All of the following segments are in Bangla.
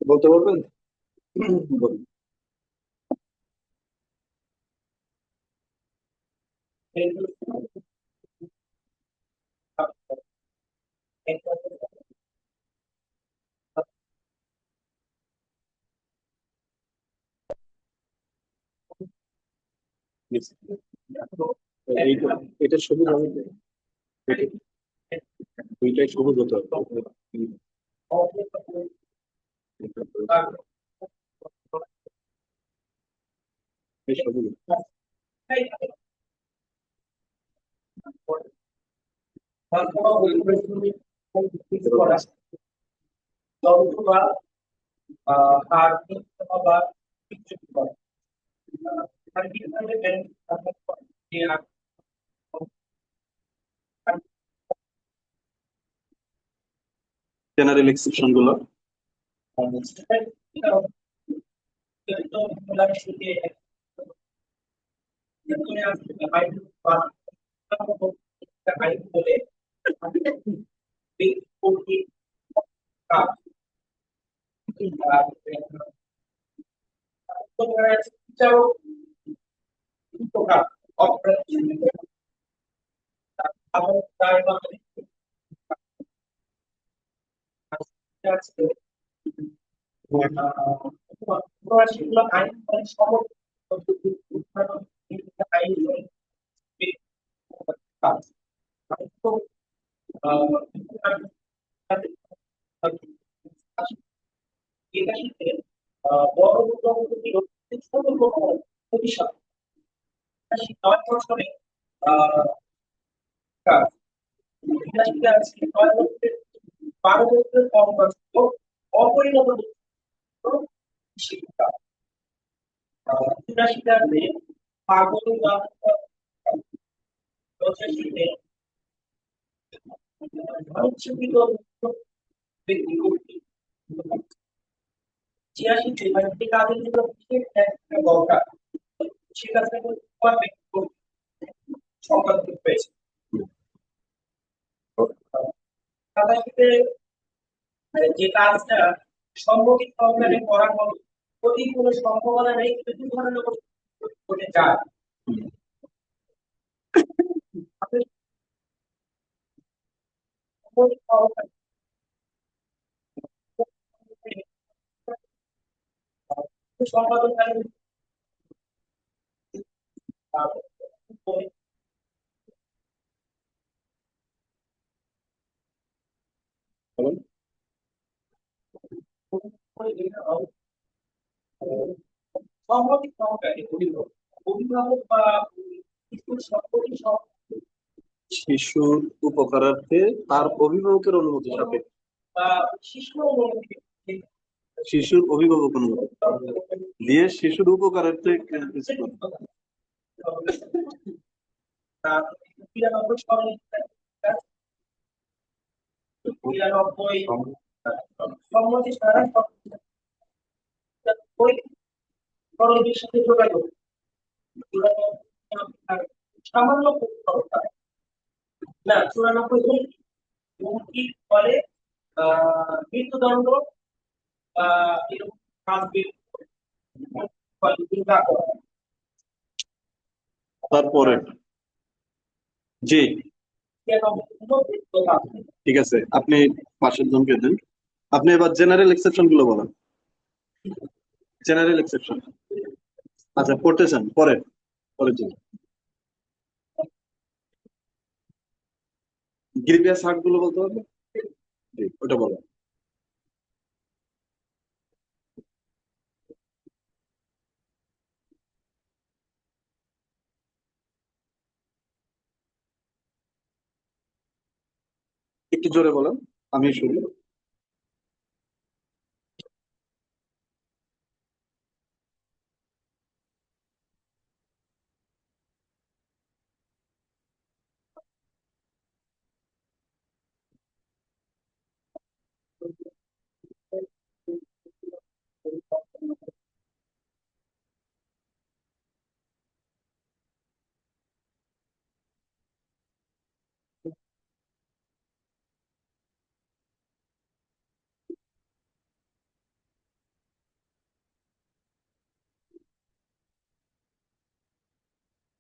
বলতে পারবেন? বলুন। এইটা এটা সবুজ হবে তো? দুইটাই সবুজ হতে হবে। এই সবুজ। জেনারেল এক্সেপশন গুলো বলেন। শিশুর উপকারার্থে তার অভিভাবকের অনুমতি সাপেক্ষে। শিশুর অভিভাবক অনুমতি দিয়ে শিশুর উপকারার্থে তারপরে জি ঠিক আছে, আপনি পাশের জনকে দেন। আপনি এবার জেনারেল এক্সেপশন গুলো বলেন। জেনারেল এক্সেপশন আচ্ছা পড়তেছেন, পরে পরের জন্য গ্রিভিয়াস হার্ট গুলো বলতে পারবে? জি, ওটা বলো। একটু জোরে বলেন, আমি শুনি।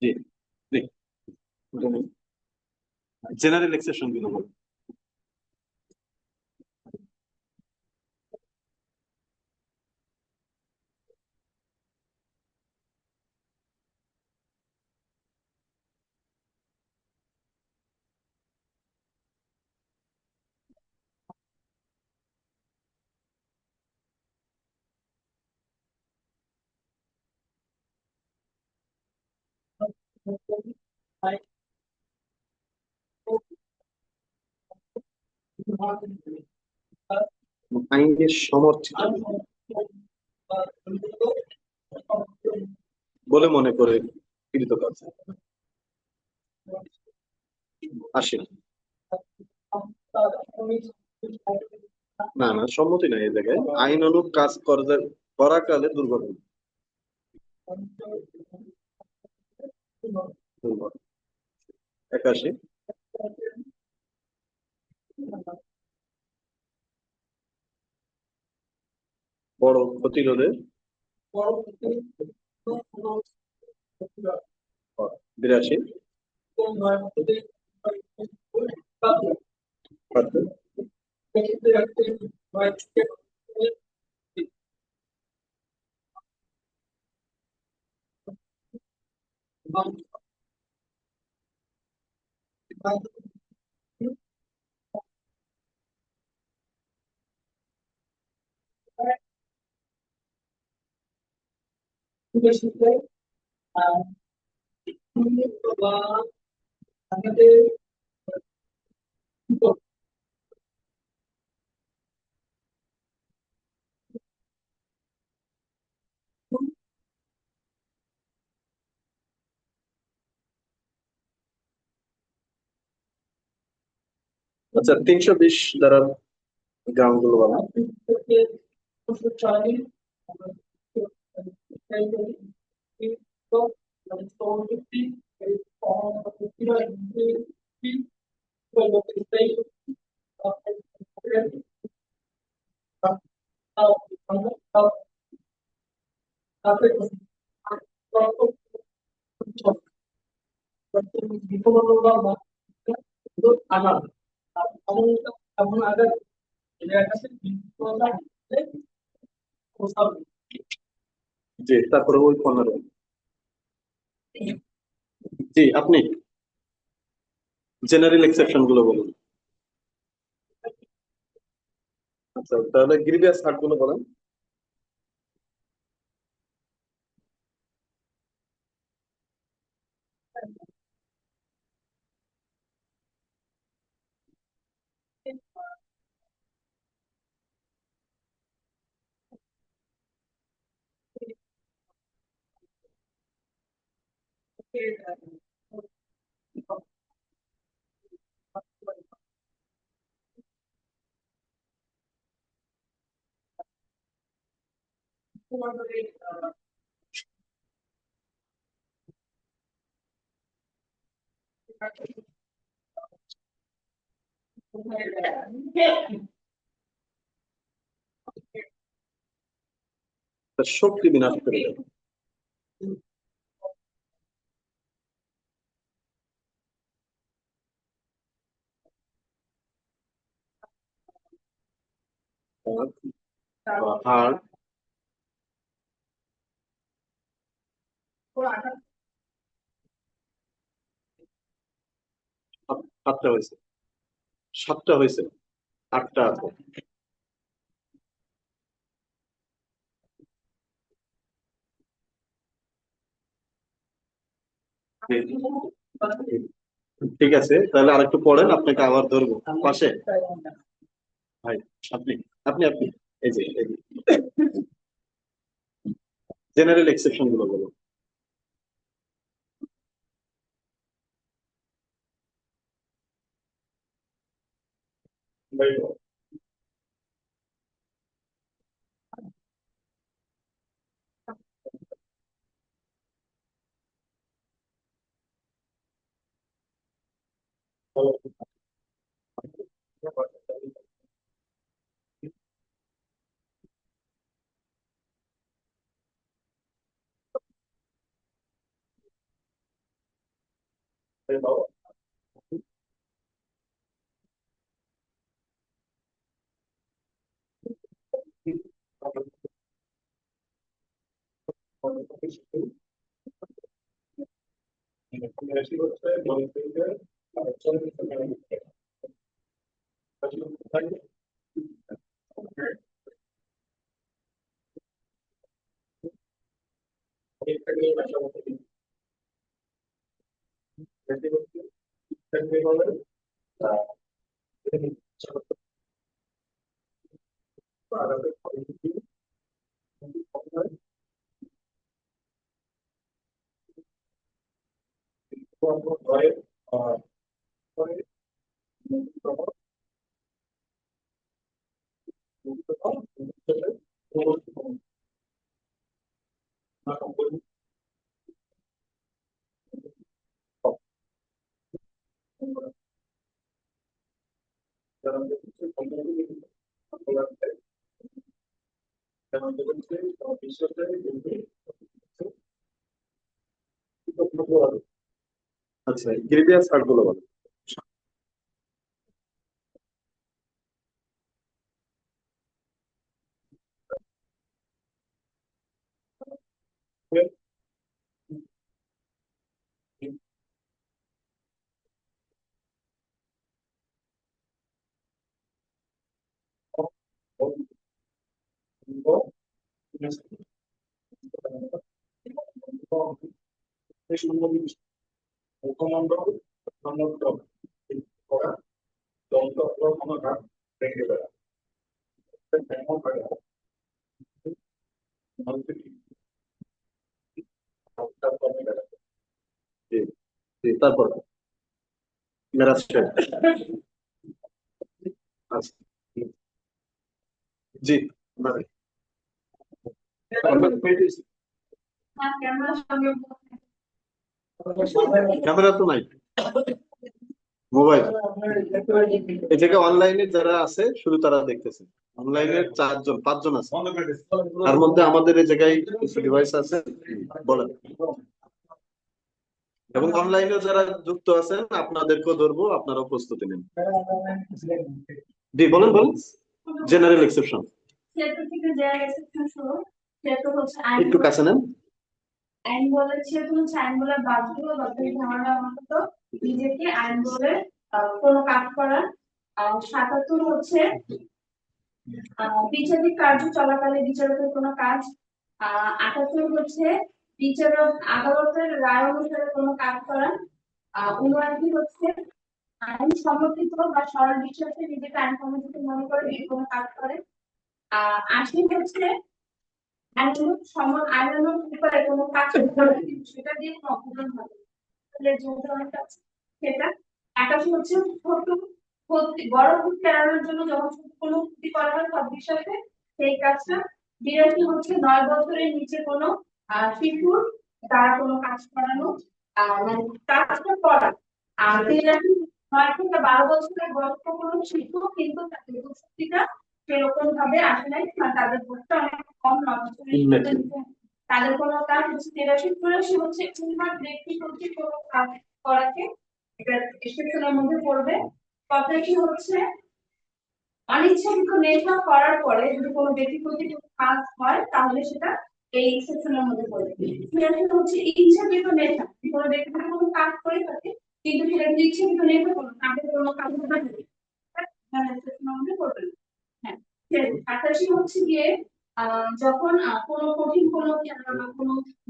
জি জি। জেনারেল এক্সেপশন গুলো বলুন। আইনের সমর্থিত বলে মনে করে গৃহীত কাজ। আসে। না না, সম্মতি নাই এই জায়গায়। আইন অনুগ কাজ করাকালে দুর্ঘটনা। দুর্ঘটনা। 81। বড় প্রতিরোধে। 82। আচ্ছা, 320 দ্বারা গ্রাউন্ড গুলো বলা। জি, তারপরে ওই 15। জি, আপনি জেনারেল এক্সেপশন গুলো বলুন। আচ্ছা, তাহলে গ্রিভিয়াস হার্ট গুলো বলেন। তার শক্তি বিনাশ করে দেয়। হার্ট। সাতটা হয়েছে। সাতটা হয়েছে। আটটা আছে। ঠিক আছে, তাহলে আরেকটু পড়েন, আপনাকে আবার ধরবো পাশে। ভাই, আপনি আপনি আপনি এই যে জেনারেল এক্সেপশন গুলো বলুন। আচ্ছা, গ্রিভিয়াস হার্ট গুলো বলো। জি, জি, তারপর মেরাজ শেখ। আচ্ছা, জি, ক্যামেরা তো নাই, মোবাইল। এই জায়গায় অনলাইনে যারা আছে শুধু তারা দেখতেছে। অনলাইনে 5জন আছে, তার মধ্যে আমাদের এই জায়গায় কিছু ডিভাইস আছে। বলেন। এবং অনলাইনে যারা যুক্ত আছেন আপনাদেরকেও ধরবো, আপনারাও প্রস্তুতি নিন। জি, বলেন বলেন। জেনারেল এক্সেপশন একটু কাছে নেন। আইন বলেছে হচ্ছে আইন বলার বাধ্যতা ধারণা মতো নিজেকে আইন বলে কোনো কাজ করা। ৭৭ হচ্ছে বিচারিক কার্য চলাকালে বিচারকের কোনো কাজ। ৭৮ হচ্ছে বিচারক আদালতের রায় অনুসারে কোনো কাজ করা। ৭৯ হচ্ছে আইন সমর্থিত বা সরল বিশ্বাসে নিজেকে আইন সমর্থিত মনে করে কোনো কাজ করে। ৮০ হচ্ছে আইনানুগ ব্যাপারে কোনো কাজ করে কিন্তু সেটা দিয়ে অপরাধ হবে যে উদাহরণটা আছে সেটা। ৮১ হচ্ছে ছোট বড় ক্ষতি এড়ানোর জন্য যখন ছোট কোনো ক্ষতি করা হয় সব বিশ্বাসে সেই কাজটা। ৮২ হচ্ছে ৯ বছরের নিচে কোনো শিশুর দ্বারা কোনো কাজ করানো, মানে কাজটা করা। আর ৮৩ 9 থেকে 12 বছরের বয়স্ক কোনো শিশু কিন্তু তাদের শক্তিটা সেরকম ভাবে আসে নাই, তাদের বয়সটা অনেক কম, 9 বছরের তাদের কোনো কাজ হচ্ছে। ৮৩ হচ্ছে উন্মাদ ব্যক্তি প্রতি কোনো কাজ করাকে এটা এক্সেপশনের মধ্যে পড়বে। ৮৫ হচ্ছে অনিচ্ছাকৃত নেশা করার পরে যদি কোনো ব্যক্তি প্রতি কাজ হয় তাহলে সেটা এই এক্সেপশনের মধ্যে পড়বে। ৮৬ হচ্ছে ইচ্ছাকৃত নেশা, কোনো ব্যক্তি কোনো কাজ করে থাকে কিন্তু সেটা কিন্তু ইচ্ছাকৃত নেশা কোনো তাদের কোনো কাজ মধ্যে পড়বে না। হ্যাঁ, ৮৭ হচ্ছে গিয়ে যখন কোনো কঠিন কোনো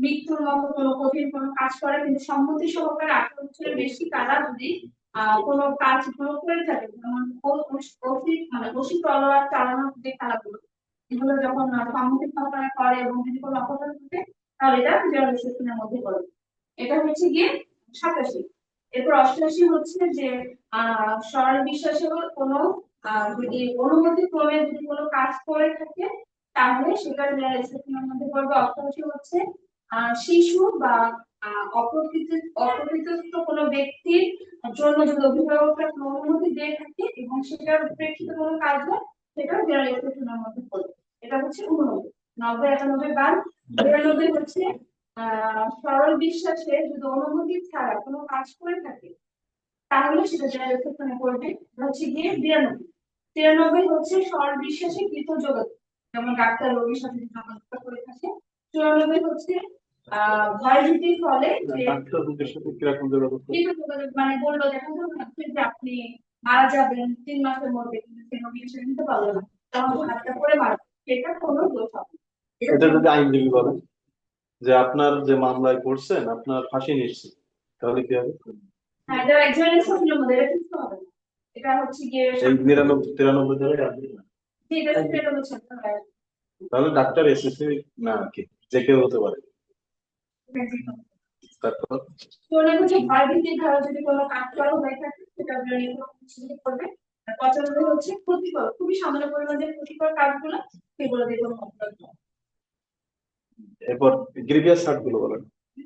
মৃত্যুর মতো কোনো কঠিন কোনো কাজ করে কিন্তু সম্মতি সহকারে ১৮ বছরের বেশি তারা যদি কোনো কাজ করে থাকে, যেমন মানে ওষুধ তলোয়ার চালানোর যে খেলাগুলো এগুলো যখন সম্মতি সহকারে করে এবং যদি কোনো অপরাধ থাকে তাহলে এটা জেনারেল মধ্যে পড়ে। এটা হচ্ছে গিয়ে ৮৭। এরপর ৮৮ হচ্ছে যে সরল বিশ্বাসের কোনো যদি অনুমতি ক্রমে যদি কোনো কাজ করে থাকে তাহলে সেটা জেনারেল মধ্যে পড়বে। ৮৮ হচ্ছে শিশু বা অপ্রকৃত কোনো ব্যক্তির জন্য যদি অভিভাবকরা কোনো অনুমতি দিয়ে থাকে এবং সেটার প্রেক্ষিতে কোনো কাজ হয় সেটাও জেনারেল মধ্যে পড়বে। এটা হচ্ছে ৮৯। ৯০ ৯১ বাদ। ৯২ হচ্ছে সরল বিশ্বাসে যদি অনুমতি ছাড়া কোনো কাজ করে থাকে তাহলে সেটা জেনারেল সেকশনে পড়বে। হচ্ছে গিয়ে 92। 93 হচ্ছে সরল বিশ্বাসে কৃত যোগাযোগ, যেমন ডাক্তার রোগীর সাথে যে যোগাযোগটা করে থাকে। 94 হচ্ছে ভয়ভীতির ফলে যে ডাক্তার রোগীর সাথে কিরকম যোগাযোগ করে? কৃত যোগাযোগ মানে বললো দেখা যাচ্ছে যে আপনি মারা যাবেন 3 মাসের মধ্যে, কিন্তু সে রোগী এসে নিতে পারলো না, তখন হাতটা করে মারা, সেটা কোনো দোষ হবে না। এটা যদি আইনজীবী বলেন যে আপনার যে মামলায় করছেন আপনার ফাঁসি নিশ্চিত, তাহলে কি হবে? হ্যাঁ, এটা এক্সামিনেশনের মধ্যে এটা কিছু হবে না। এটা হচ্ছে গিয়ে এই 93 ধরে আসবে না? ঠিক আছে, সেটা হচ্ছে তাহলে ডাক্তার এসএসসি না আর কি, যে কেউ হতে পারে। তারপর মনে হচ্ছে ভয়ভীতির ধারা যদি কোনো কাজ করা হয়ে থাকে সেটা আপনার নির্ভর করবে। আর 95 হচ্ছে ক্ষতিকর, খুবই সামান্য পরিমাণে ক্ষতিকর কাজগুলো, সেগুলো দিয়ে কোনো অপরাধ নয়। এরপর গ্রিভিয়াস হার্ট গুলো বলেন।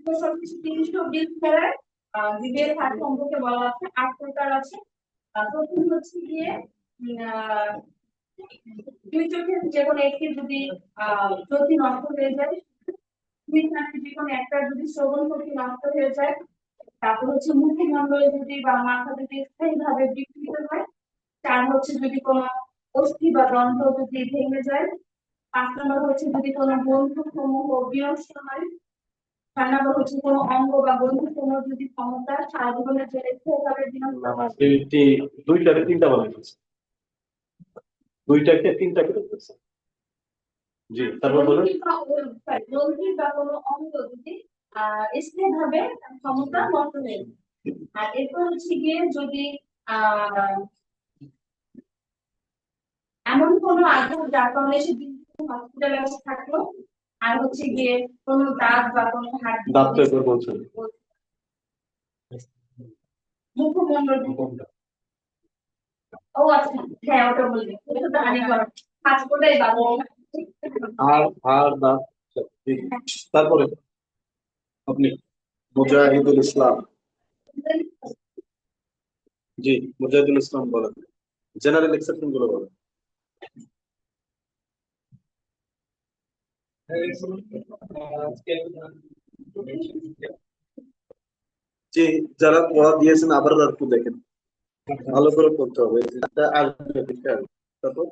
তো সবকিছু 320 ধারায় জিবিএর হার সম্পর্কে বলা আছে 8 প্রকার আছে। প্রথম হচ্ছে গিয়ে আহ, দুই চোখের যে কোনো একটি যদি জ্যোতি নষ্ট হয়ে যায়, দুই কানের যে কোনো একটা যদি শ্রবণ শক্তি নষ্ট হয়ে যায়, তারপর হচ্ছে মুখমণ্ডলে যদি বা মাথা যদি স্থায়ী ভাবে বিকৃত হয়, চার হচ্ছে যদি কোনো অস্থি বা দন্ত যদি ভেঙে যায়, 5 নম্বর হচ্ছে যদি কোনো বন্ধু সমূহ বিনষ্ট হয়, 4 নম্বর হচ্ছে কোনো অঙ্গ বা বন্ধু সমূহ যদি ক্ষমতা সারা জীবনের জন্য স্থায়ীভাবে বিনষ্ট না, হয়। দুইটাকে তিনটা বানাই ফেলছে, দুইটাকে তিনটাকে দেখতেছে। জি, তারপর বলেন। গ্রন্থি বা কোনো অঙ্গ যদি স্থায়ীভাবে ক্ষমতা নষ্ট হয়ে যায়। আর এরপর হচ্ছে গিয়ে যদি আহ এমন কোনো আঘাত যার কারণে সে হসপিটালে থাকলো, আর হচ্ছে গিয়ে কোনো দাঁত বা কোনো হাড় দাঁত তো এরপর বলছেন। মুখমণ্ডল ও আচ্ছা, হ্যাঁ ওটা বলবি, ওটা তো অনেক বড় হাসপাতালে বাবু। আর আর দাঁত, ঠিক। তারপরে আপনি মুজাহিদুল ইসলাম। জি, মুজাহিদুল ইসলাম বলেন, জেনারেল এক্সেপশন গুলো বলেন। জি, যারা পড়া দিয়েছেন আবার একটু দেখেন, ভালো করে পড়তে হবে, এটা আসবে ঠিক আছে। তারপর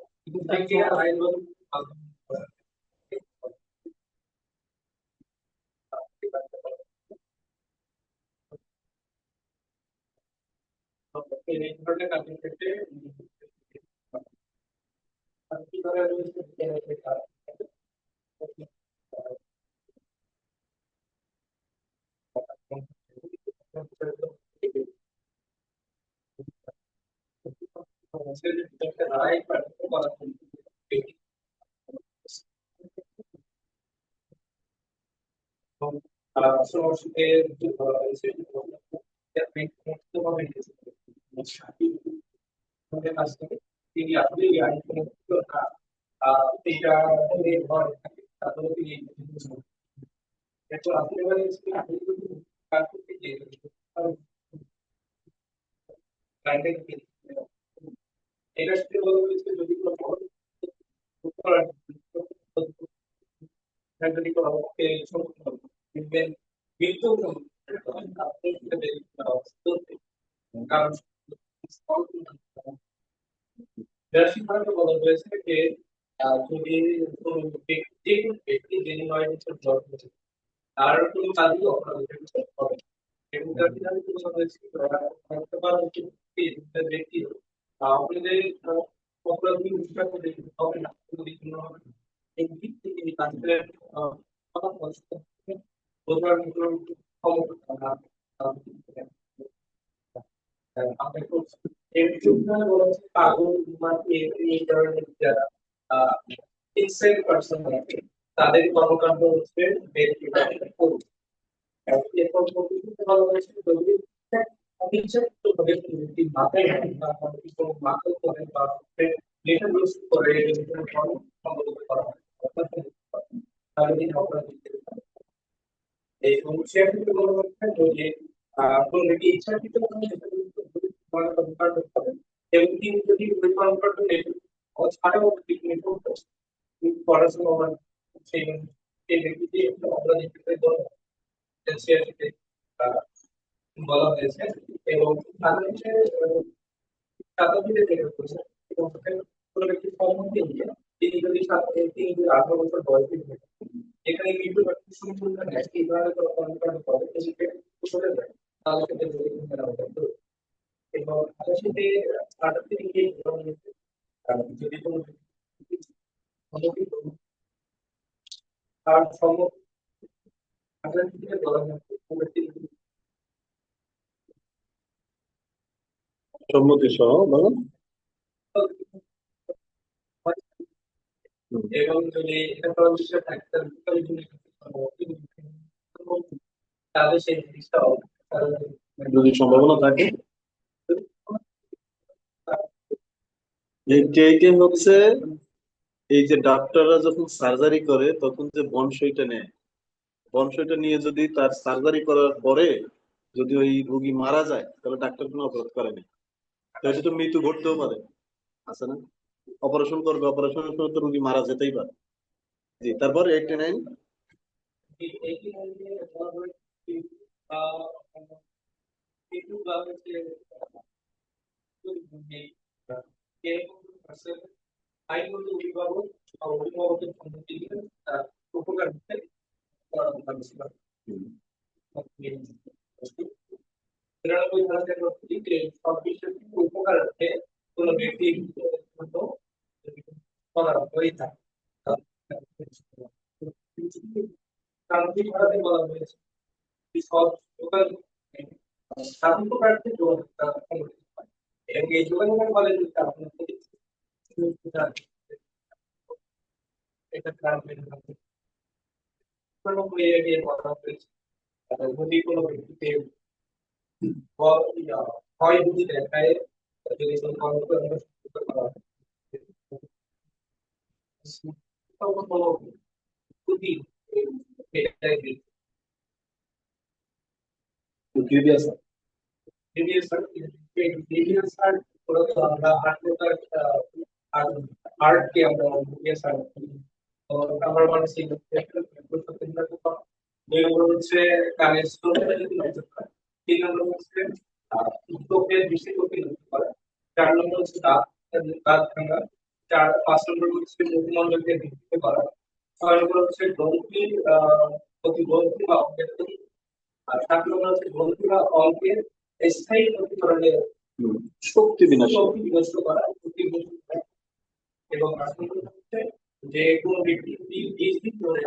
এনসিআরটিতে বলা হয়েছে এবং বাংলাদেশে শতাব্দীতে যেটা করছে এবং সেখানে কোনো ব্যক্তি সম্মতি নিয়ে তিনি যদি 18 বছর বয়সী হয়ে থাকেন, এখানে কিন্তু সম্পূর্ণ নেয় এই ধরনের কোনো কর্মকাণ্ড করে সেক্ষেত্রে চলে যায়, তাহলে সেটা জরিমানা করা হবে। এবং তার সাথে স্টার্টআপ থেকে গিয়ে যদি কোনো সম্মতি তার সম্মতি থেকে বলা হয় কোনো ব্যক্তি সম্মতি সহ বলো। এবং যদি এটা করার বিষয় থাকে তাহলে সেই জিনিসটা যদি সম্ভাবনা থাকে এইটাই হচ্ছে এই যে ডাক্তাররা যখন সার্জারি করে তখন যে বনসইটা নেয়, বনসইটা নিয়ে যদি তার সার্জারি করার পরে যদি ওই রোগী মারা যায় তাহলে ডাক্তার কোনো অপরাধ করেনি, তাহলে তো মৃত্যু ঘটতেও পারে, আছে না? অপারেশন করবে, অপারেশনের সময় তো রোগী মারা যেতেই পারে। জি, তারপর 89 আইনগত অভিভাবক বা অভিভাবকের সম্মতি নিয়ে তার উপকার দিতে নিরানব্বই ধারার সব বিষয় উপকারার্থে কোনো ব্যক্তি করা হয়ে থাকে। সামাজিক ভারতে বলা হয়েছে সব প্রকার সাধারণ প্রার্থী এবং এই যোগাযোগের ফলে যদি আপনার এটা খারাপ বলা হয়েছে যদি কোনো ব্যক্তিতে হয় বুদ্ধি দেখায় যদি কোনো কর্মকর্তা করা হয় কোনো ত্রুটি আর্টকে আমরা আমার মানসিক দুই নম্বর হচ্ছে কানের স্লোটা যদি নজর করা, তিন নম্বর হচ্ছে চোখের দৃষ্টিশক্তি নজর করা, চার নম্বর হচ্ছে দাঁত ভাঙা, পাঁচ নম্বর হচ্ছে মুখমণ্ডলকে বিকৃত করা, ছয় নম্বর হচ্ছে গ্রন্থির গ্রন্থি বা অঙ্গের ক্ষতি, আর সাত নম্বর হচ্ছে গ্রন্থি বা অঙ্গের স্থায়ী ক্ষতিকরণের শক্তি বিনষ্ট করা, এবং আট নম্বর হচ্ছে যে কোনো ব্যক্তি 20 দিন ধরে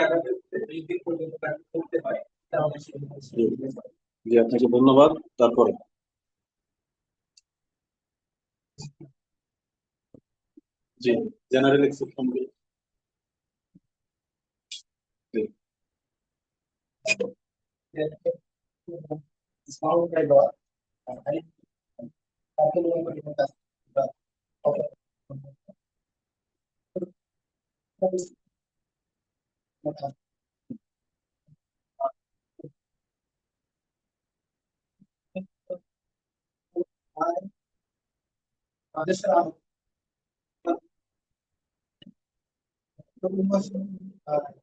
আঘাতের 20 দিন পর্যন্ত তাকে করতে হয়, তাহলে জি, আপনাকে ধন্যবাদ। তারপরে জি, general exception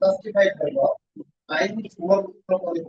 justified by law. I think it's more properly.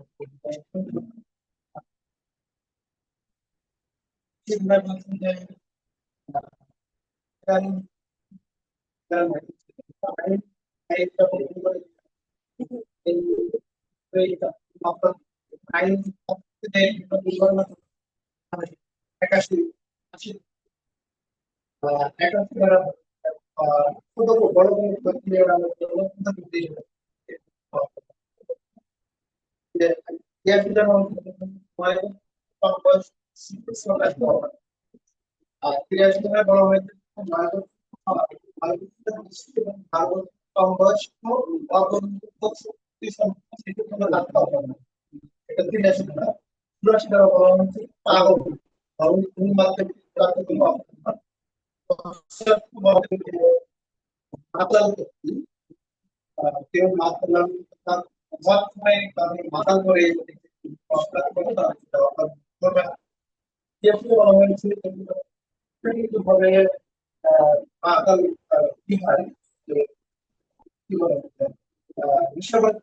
বিশ্ববাদ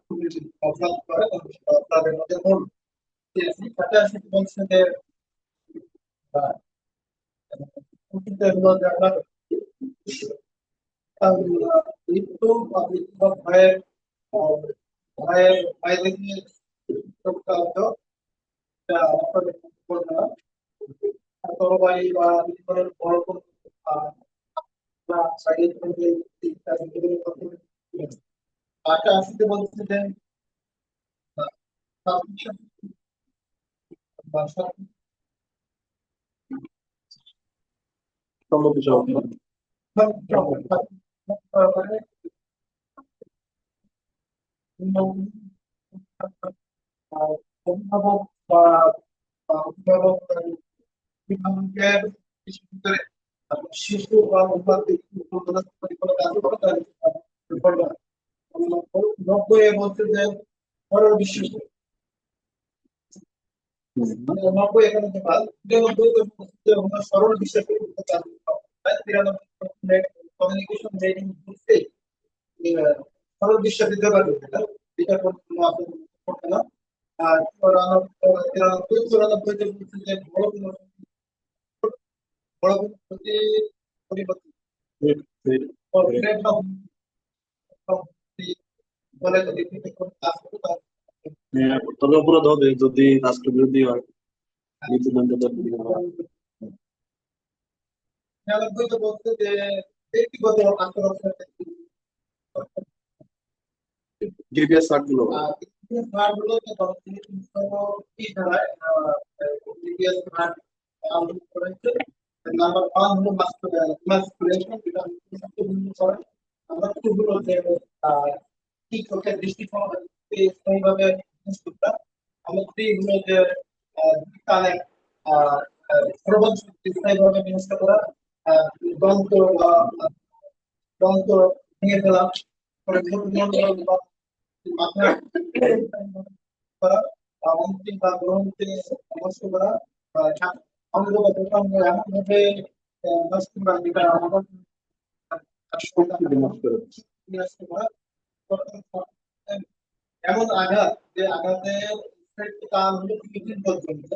অপরাধ করে অপরাধের মধ্যে মূল যে শিক্ষাটা সেটা বলছে যে আহ, আমরা মৃত্যু বা মৃত্যু বা ভয়ের আহ, ভয় দেখিয়ে রক্ষা হতো এটা অপরাধের মধ্যে পড়বে না। তরবারি বা বিভিন্ন বড় কোনো আহ, বা শারীরিক যে চিকিৎসা সেগুলো করতে আশা আসতে বলছে যে submission বা সম্মতি সহ অভিভাবক বা অভিভাবক অভিভাবকের বিশেষ করে শিশু বা অভিভাবক পরিকল্পনা কাজ করে তার 90 বলছে যে সরল বিশ্বাস মানে 90 এখানে যে বাদ 92 সরল বিশ্বাসের উপর কাজ করতে হবে 93 কমিউনিকেশন রেটিং করতে সরল বিশ্বাস দিতে পারবে না এটা কোনো আপনি করতে না আর 94 তে বলছে যে বড় কোনো ক্ষতি পরিবর্তন বলে যদি কোনো কাজ করতে পারে তবে অপরাধ হবে যদি রাষ্ট্রবিরোধী হয় নীতিদণ্ড খেলাধুলা বলতে যে ব্যক্তিগত আত্মরক্ষার ক্ষেত্রে গ্রিভিয়াস গুলো ভার্বগুলোতে কি দাঁড়ায় প্রিভিয়াস ভার্ব করেছে নাম্বার 1 হলো মাস্কুলেশন যেটা সবচেয়ে ভিন্ন করে আমরা কি হলো যে কি চোখের দৃষ্টিকোণ সেইভাবে জিনিসটা আমরা কি হলো যে কানেক্ট প্রবল শক্তি সেইভাবে জিনিসটা করা দন্ত বা দন্ত ভেঙে ফেলা করে মাথায় করা বা অন্তিম বা গ্রহণকে নষ্ট করা বা অঙ্গ বা প্রত্যঙ্গ এমনভাবে নষ্ট করা যেটা আমাদের বিনষ্ট করা এমন আঘাত যে আঘাতের কারণ হলো কিছুদিন পর্যন্ত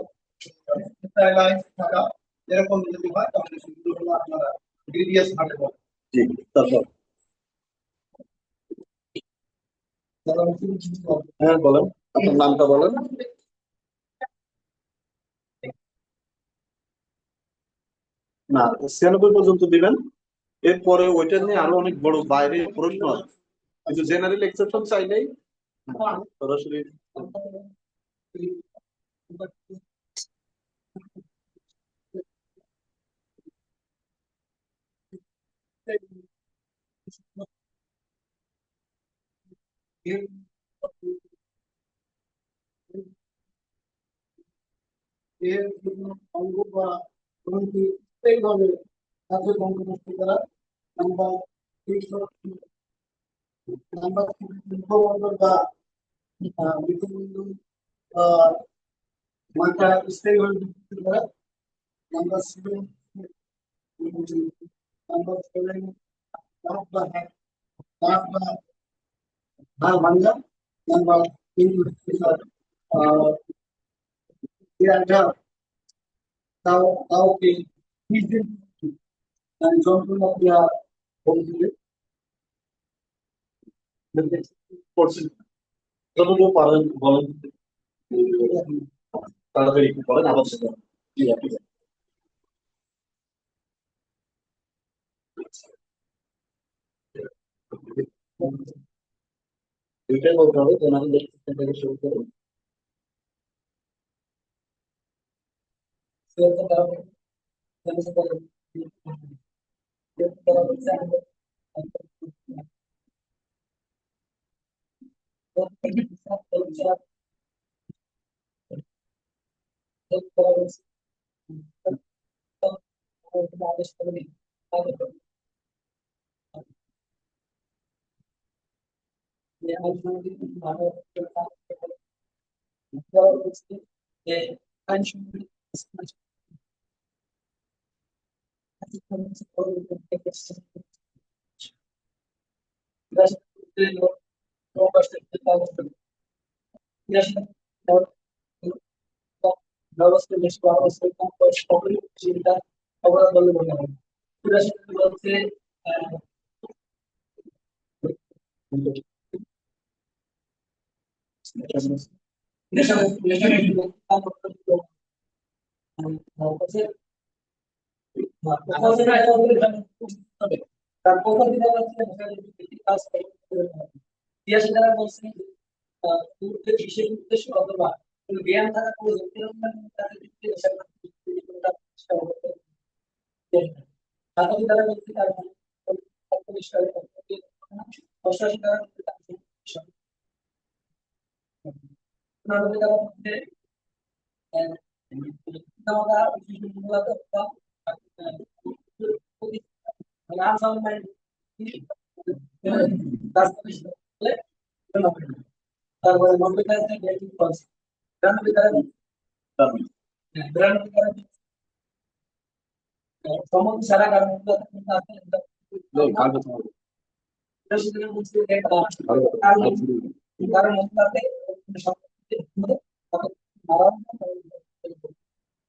প্যারালাইজ থাকা এরকম যদি হয় তাহলে সেগুলো হলো আপনারা গ্রিভিয়াস হার্ট বলে জি তারপর হ্যাঁ বলেন আপনার নামটা বলেন না 96 পর্যন্ত দিবেন এরপরে ওইটা নিয়ে আরো অনেক বড় বাইরে প্রশ্ন আছে কিন্তু জেনারেল এক্সেপশন চাইলেই সরাসরি এর জন্য অঙ্গ বা গ্রন্থি স্থায়ীভাবে কার্যক্রম নষ্ট করা নাম্বার নাম্বার মুখমণ্ডল বা মৃত্যুবিন্দু মাথা স্থায়ীভাবে বিকৃত করা নাম্বার 7 নাম্বার 7 দাঁত বা দাঁত বা হাড় ভাঙা নাম্বার 3 তাও কাউকে নিজের যন্ত্রণা দেওয়া বন্ধুদের করছেন যতটুকু পারেন বলেন তাড়াতাড়ি একটু বলেন আবার সেটা জি আপনি এটাই বলতে হবে জেনারেল এক্সেপশন থেকে শুরু করে ব্যবস্থা বেশ করা হচ্ছে কম বয়স সকলেই সেটা অবদান বলে মনে হয় 84 বলতে তার প্রথম দিনে ইতিহাসে যারা বলছেন বিশেষ উদ্দেশ্য অথবা জ্ঞান থাকা ছাত্রী দ্বারা বলতে তার প্রশাসন দ্বারা তারপরে সমস্ত সারা কারণ কারণ